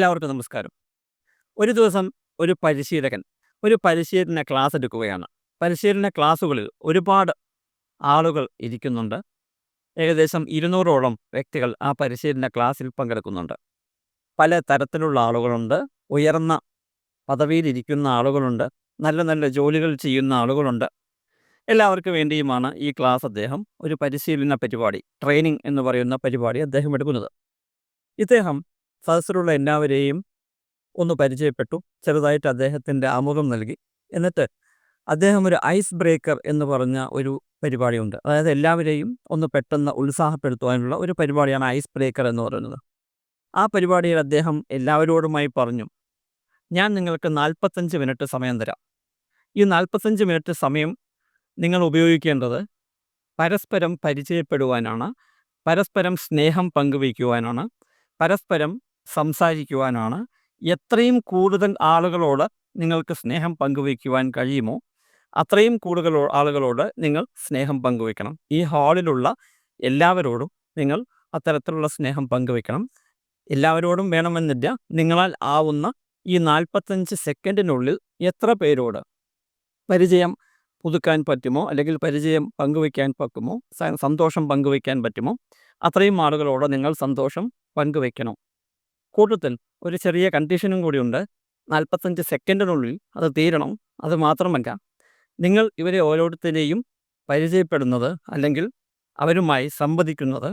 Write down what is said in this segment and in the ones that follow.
എല്ലാവർക്കും നമസ്കാരം. ഒരു ദിവസം ഒരു പരിശീലകൻ ഒരു പരിശീലന ക്ലാസ് എടുക്കുകയാണ്. പരിശീലന ക്ലാസ്സുകളിൽ ഒരുപാട് ആളുകൾ ഇരിക്കുന്നുണ്ട്. ഏകദേശം 200ഓളം വ്യക്തികൾ ആ പരിശീലന ക്ലാസ്സിൽ പങ്കെടുക്കുന്നുണ്ട്. പല തരത്തിലുള്ള ആളുകളുണ്ട്. ഉയർന്ന പദവിയിലിരിക്കുന്ന ആളുകളുണ്ട്. നല്ല നല്ല ജോലികൾ ചെയ്യുന്ന ആളുകളുണ്ട്. എല്ലാവർക്കും വേണ്ടിയുമാണ് ഈ ക്ലാസ് അദ്ദേഹം ഒരു പരിശീലന പരിപാടി, ട്രെയിനിങ് എന്ന് പറയുന്ന പരിപാടി അദ്ദേഹം എടുക്കുന്നത്. ഇദ്ദേഹം സദസ്സിലുള്ള എല്ലാവരെയും ഒന്ന് പരിചയപ്പെട്ടു. ചെറുതായിട്ട് അദ്ദേഹത്തിൻ്റെ ആമുഖം നൽകി. എന്നിട്ട് അദ്ദേഹം ഒരു ഐസ് ബ്രേക്കർ എന്ന് പറഞ്ഞ ഒരു പരിപാടിയുണ്ട്. അതായത് എല്ലാവരെയും ഒന്ന് പെട്ടെന്ന് ഉത്സാഹപ്പെടുത്തുവാനുള്ള ഒരു പരിപാടിയാണ് ഐസ് ബ്രേക്കർ എന്ന് പറയുന്നത്. ആ പരിപാടിയിൽ അദ്ദേഹം എല്ലാവരോടുമായി പറഞ്ഞു, ഞാൻ നിങ്ങൾക്ക് 45 മിനിറ്റ് സമയം തരാം. ഈ 45 മിനിറ്റ് സമയം നിങ്ങൾ ഉപയോഗിക്കേണ്ടത് പരസ്പരം പരിചയപ്പെടുവാനാണ്, പരസ്പരം സ്നേഹം പങ്കുവയ്ക്കുവാനാണ്, പരസ്പരം സംസാരിക്കുവാനാണ്. എത്രയും കൂടുതൽ ആളുകളോട് നിങ്ങൾക്ക് സ്നേഹം പങ്കുവയ്ക്കുവാൻ കഴിയുമോ അത്രയും കൂടുതൽ ആളുകളോട് നിങ്ങൾ സ്നേഹം പങ്കുവയ്ക്കണം. ഈ ഹാളിലുള്ള എല്ലാവരോടും നിങ്ങൾ അത്തരത്തിലുള്ള സ്നേഹം പങ്കുവയ്ക്കണം. എല്ലാവരോടും വേണമെന്നില്ല. നിങ്ങളാൽ ആവുന്ന ഈ 45 സെക്കൻഡിനുള്ളിൽ എത്ര പേരോട് പരിചയം പുതുക്കാൻ പറ്റുമോ, അല്ലെങ്കിൽ പരിചയം പങ്കുവയ്ക്കാൻ പറ്റുമോ, സന്തോഷം പങ്കുവയ്ക്കാൻ പറ്റുമോ, അത്രയും ആളുകളോട് നിങ്ങൾ സന്തോഷം പങ്കുവയ്ക്കണം. കൂട്ടത്തിൽ ഒരു ചെറിയ കണ്ടീഷനും കൂടിയുണ്ട്. 45 സെക്കൻഡിനുള്ളിൽ അത് തീരണം. അത് മാത്രമല്ല, നിങ്ങൾ ഇവരെ ഓരോരുത്തരെയും പരിചയപ്പെടുന്നത് അല്ലെങ്കിൽ അവരുമായി സംവദിക്കുന്നത്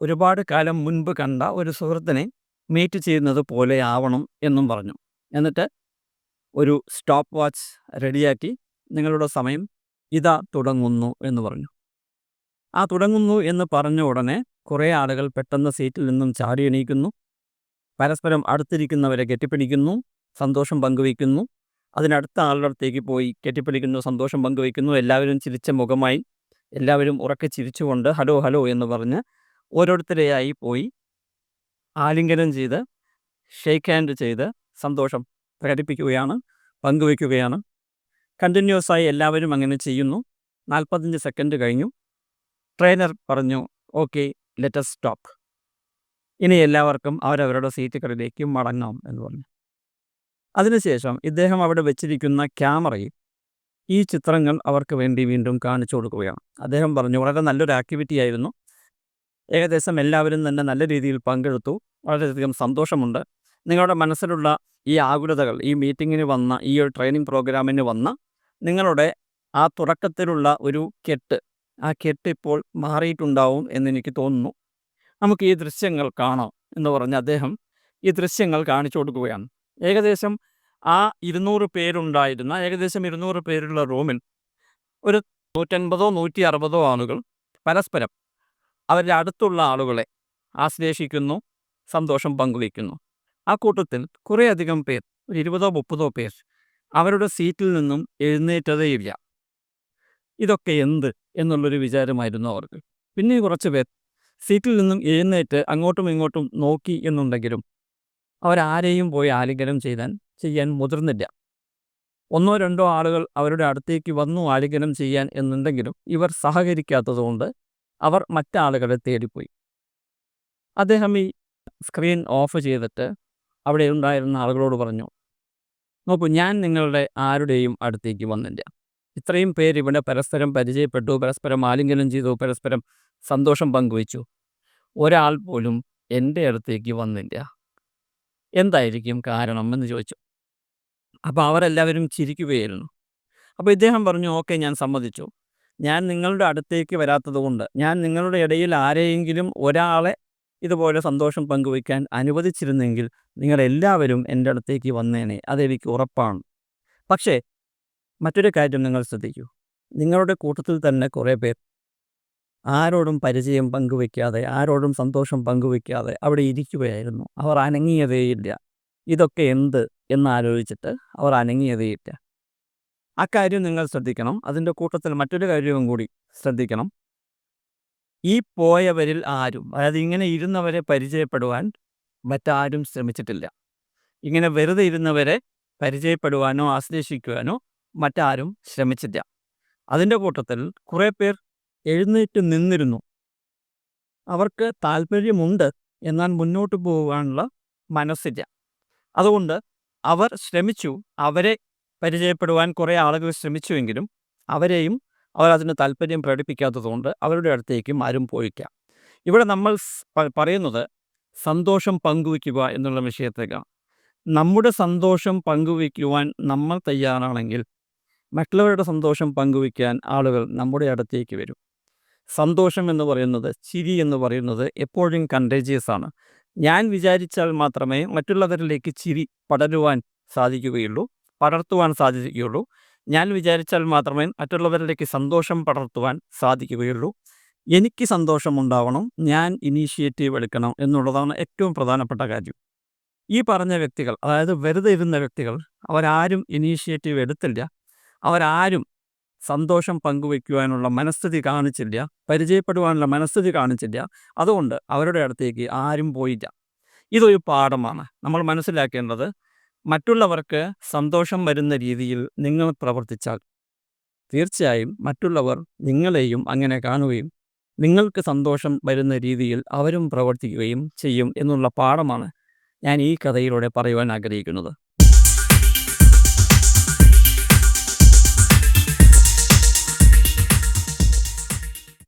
ഒരുപാട് കാലം മുൻപ് കണ്ട ഒരു സുഹൃത്തിനെ മീറ്റ് ചെയ്യുന്നത് പോലെ ആവണം എന്നും പറഞ്ഞു. എന്നിട്ട് ഒരു സ്റ്റോപ്പ് വാച്ച് റെഡിയാക്കി നിങ്ങളുടെ സമയം ഇതാ തുടങ്ങുന്നു എന്ന് പറഞ്ഞു. ആ തുടങ്ങുന്നു എന്ന് പറഞ്ഞ ഉടനെ കുറേ ആളുകൾ പെട്ടെന്ന് സീറ്റിൽ നിന്നും ചാടി എണീക്കുന്നു. പരസ്പരം അടുത്തിരിക്കുന്നവരെ കെട്ടിപ്പിടിക്കുന്നു, സന്തോഷം പങ്കുവയ്ക്കുന്നു. അതിനടുത്ത ആളുടെ അടുത്തേക്ക് പോയി കെട്ടിപ്പിടിക്കുന്നു, സന്തോഷം പങ്കുവയ്ക്കുന്നു. എല്ലാവരും ചിരിച്ച മുഖമായി, എല്ലാവരും ഉറക്കെ ചിരിച്ചുകൊണ്ട് ഹലോ ഹലോ എന്ന് പറഞ്ഞ് ഓരോരുത്തരെയായി പോയി ആലിംഗനം ചെയ്ത് ഷെയ്ക്ക് ഹാൻഡ് ചെയ്ത് സന്തോഷം പ്രകടിപ്പിക്കുകയാണ്, പങ്കുവയ്ക്കുകയാണ്. കണ്ടിന്യൂസായി എല്ലാവരും അങ്ങനെ ചെയ്യുന്നു. 45 സെക്കൻഡ് കഴിഞ്ഞു. ട്രെയിനർ പറഞ്ഞു, ഓക്കെ, ലെറ്റ് us സ്റ്റോപ്പ്. ഇനി എല്ലാവർക്കും അവരവരുടെ സീറ്റുകളിലേക്ക് മടങ്ങാം എന്ന് പറഞ്ഞു. അതിനുശേഷം ഇദ്ദേഹം അവിടെ വെച്ചിരിക്കുന്ന ക്യാമറയിൽ ഈ ചിത്രങ്ങൾ അവർക്ക് വേണ്ടി വീണ്ടും കാണിച്ചു കൊടുക്കുകയാണ്. അദ്ദേഹം പറഞ്ഞു, വളരെ നല്ലൊരു ആക്ടിവിറ്റി ആയിരുന്നു. ഏകദേശം എല്ലാവരും തന്നെ നല്ല രീതിയിൽ പങ്കെടുത്തു. വളരെയധികം സന്തോഷമുണ്ട്. നിങ്ങളുടെ മനസ്സിലുള്ള ഈ ആകുലതകൾ, ഈ മീറ്റിങ്ങിന് വന്ന, ഈ ഒരു ട്രെയിനിങ് പ്രോഗ്രാമിന് വന്ന നിങ്ങളുടെ ആ തുടക്കത്തിലുള്ള ഒരു കെട്ട്, ആ കെട്ട് ഇപ്പോൾ മാറിയിട്ടുണ്ടാവും എന്നെനിക്ക് തോന്നുന്നു. നമുക്ക് ഈ ദൃശ്യങ്ങൾ കാണാം എന്ന് പറഞ്ഞ് അദ്ദേഹം ഈ ദൃശ്യങ്ങൾ കാണിച്ചു കൊടുക്കുകയാണ്. ഏകദേശം ആ 200 പേരുണ്ടായിരുന്ന, ഏകദേശം 200 പേരുള്ള റൂമിൽ ഒരു 150 160 ആളുകൾ പരസ്പരം അവരുടെ അടുത്തുള്ള ആളുകളെ ആശ്ലേഷിക്കുന്നു, സന്തോഷം പങ്കുവയ്ക്കുന്നു. ആ കൂട്ടത്തിൽ കുറേയധികം പേർ, ഒരു 20 30 പേർ അവരുടെ സീറ്റിൽ നിന്നും എഴുന്നേറ്റതേയില്ല. ഇതൊക്കെ എന്ത് എന്നുള്ളൊരു വിചാരമായിരുന്നു അവർക്ക്. പിന്നെ കുറച്ച് പേർ സീറ്റിൽ നിന്നും എഴുന്നേറ്റ് അങ്ങോട്ടും ഇങ്ങോട്ടും നോക്കി എന്നുണ്ടെങ്കിലും അവരാരെയും പോയി ആലിംഗനം ചെയ്യാൻ മുതിർന്നില്ല. 1 2 ആളുകൾ അവരുടെ അടുത്തേക്ക് വന്നു ആലിംഗനം ചെയ്യാൻ എന്നുണ്ടെങ്കിലും ഇവർ സഹകരിക്കാത്തതുകൊണ്ട് അവർ മറ്റാളുകളെ തേടിപ്പോയി. അദ്ദേഹം ഈ സ്ക്രീൻ ഓഫ് ചെയ്തിട്ട് അവിടെ ഉണ്ടായിരുന്ന ആളുകളോട് പറഞ്ഞു, നോക്കൂ, ഞാൻ നിങ്ങളുടെ ആരുടെയും അടുത്തേക്ക് വന്നില്ല. ഇത്രയും പേര് ഇവിടെ പരസ്പരം പരിചയപ്പെട്ടു, പരസ്പരം ആലിംഗനം ചെയ്തു, പരസ്പരം സന്തോഷം പങ്കുവച്ചു. ഒരാൾ പോലും എൻ്റെ അടുത്തേക്ക് വന്നില്ല. എന്തായിരിക്കും കാരണം എന്ന് ചോദിച്ചു. അപ്പോൾ അവരെല്ലാവരും ചിരിക്കുകയായിരുന്നു. അപ്പോൾ ഇദ്ദേഹം പറഞ്ഞു, ഓക്കെ, ഞാൻ സമ്മതിച്ചു. ഞാൻ നിങ്ങളുടെ അടുത്തേക്ക് വരാത്തതുകൊണ്ട്, ഞാൻ നിങ്ങളുടെ ഇടയിൽ ആരെയെങ്കിലും ഒരാളെ ഇതുപോലെ സന്തോഷം പങ്കുവയ്ക്കാൻ അനുവദിച്ചിരുന്നെങ്കിൽ നിങ്ങളെല്ലാവരും എൻ്റെ അടുത്തേക്ക് വന്നേനെ, അതെനിക്ക് ഉറപ്പാണ്. പക്ഷേ മറ്റൊരു കാര്യം നിങ്ങൾ ശ്രദ്ധിക്കൂ. നിങ്ങളുടെ കൂട്ടത്തിൽ തന്നെ കുറേ പേർ ആരോടും പരിചയം പങ്കുവയ്ക്കാതെ, ആരോടും സന്തോഷം പങ്കുവയ്ക്കാതെ അവിടെ ഇരിക്കുകയായിരുന്നു. അവർ അനങ്ങിയതേയില്ല. ഇതൊക്കെ എന്ത് എന്നാലോചിച്ചിട്ട് അവർ അനങ്ങിയതേയില്ല. ആ കാര്യം നിങ്ങൾ ശ്രദ്ധിക്കണം. അതിൻ്റെ കൂട്ടത്തിൽ മറ്റൊരു കാര്യവും കൂടി ശ്രദ്ധിക്കണം. ഈ പോയവരിൽ ആരും, അതായത് ഇങ്ങനെ ഇരുന്നവരെ പരിചയപ്പെടുവാൻ മറ്റാരും ശ്രമിച്ചിട്ടില്ല. ഇങ്ങനെ വെറുതെ ഇരുന്നവരെ പരിചയപ്പെടുവാനോ ആശ്ലേഷിക്കുവാനോ മറ്റാരും ശ്രമിച്ചില്ല. അതിൻ്റെ കൂട്ടത്തിൽ കുറേ പേർ എഴുന്നേറ്റ് നിന്നിരുന്നു. അവർക്ക് താല്പര്യമുണ്ട്, എന്നാൽ മുന്നോട്ട് പോകാനുള്ള മനസ്സില്ല. അതുകൊണ്ട് അവർ ശ്രമിച്ചു. അവരെ പരിചയപ്പെടുവാൻ കുറേ ആളുകൾ ശ്രമിച്ചുവെങ്കിലും അവർ അതിന് താല്പര്യം പ്രകടിപ്പിക്കാത്തതുകൊണ്ട് അവരുടെ അടുത്തേക്കും ആരും പോയില്ല. ഇവിടെ നമ്മൾ പറയുന്നത് സന്തോഷം പങ്കുവയ്ക്കുക എന്നുള്ള വിഷയത്തേക്കാണ്. നമ്മുടെ സന്തോഷം പങ്കുവയ്ക്കുവാൻ നമ്മൾ തയ്യാറാണെങ്കിൽ മറ്റുള്ളവരുടെ സന്തോഷം പങ്കുവയ്ക്കാൻ ആളുകൾ നമ്മുടെ അടുത്തേക്ക് വരും. സന്തോഷം എന്ന് പറയുന്നത്, ചിരി എന്ന് പറയുന്നത് എപ്പോഴും കണ്ടേജിയസ് ആണ്. ഞാൻ വിചാരിച്ചാൽ മാത്രമേ മറ്റുള്ളവരിലേക്ക് ചിരി പടരുവാൻ സാധിക്കുകയുള്ളൂ. ഞാൻ വിചാരിച്ചാൽ മാത്രമേ മറ്റുള്ളവരിലേക്ക് സന്തോഷം പടർത്തുവാൻ സാധിക്കുകയുള്ളൂ. എനിക്ക് സന്തോഷമുണ്ടാവണം, ഞാൻ ഇനീഷ്യേറ്റീവ് എടുക്കണം എന്നുള്ളതാണ് ഏറ്റവും പ്രധാനപ്പെട്ട കാര്യം. ഈ പറഞ്ഞ വ്യക്തികൾ, അതായത് വെറുതെ ഇരുന്ന വ്യക്തികൾ, അവരാരും ഇനീഷ്യേറ്റീവ് എടുത്തില്ല. അവരാരും സന്തോഷം പങ്കുവയ്ക്കുവാനുള്ള മനസ്ഥിതി കാണിച്ചില്ല, പരിചയപ്പെടുവാനുള്ള മനസ്ഥിതി കാണിച്ചില്ല. അതുകൊണ്ട് അവരുടെ അടുത്തേക്ക് ആരും പോയില്ല. ഇതൊരു പാഠമാണ്. നമ്മൾ മനസ്സിലാക്കേണ്ടത്, മറ്റുള്ളവർക്ക് സന്തോഷം വരുന്ന രീതിയിൽ നിങ്ങൾ പ്രവർത്തിച്ചാൽ തീർച്ചയായും മറ്റുള്ളവർ നിങ്ങളെയും അങ്ങനെ കാണുകയും നിങ്ങൾക്ക് സന്തോഷം വരുന്ന രീതിയിൽ അവരും പ്രവർത്തിക്കുകയും ചെയ്യും എന്നുള്ള പാഠമാണ് ഞാൻ ഈ കഥയിലൂടെ പറയുവാൻ ആഗ്രഹിക്കുന്നത്.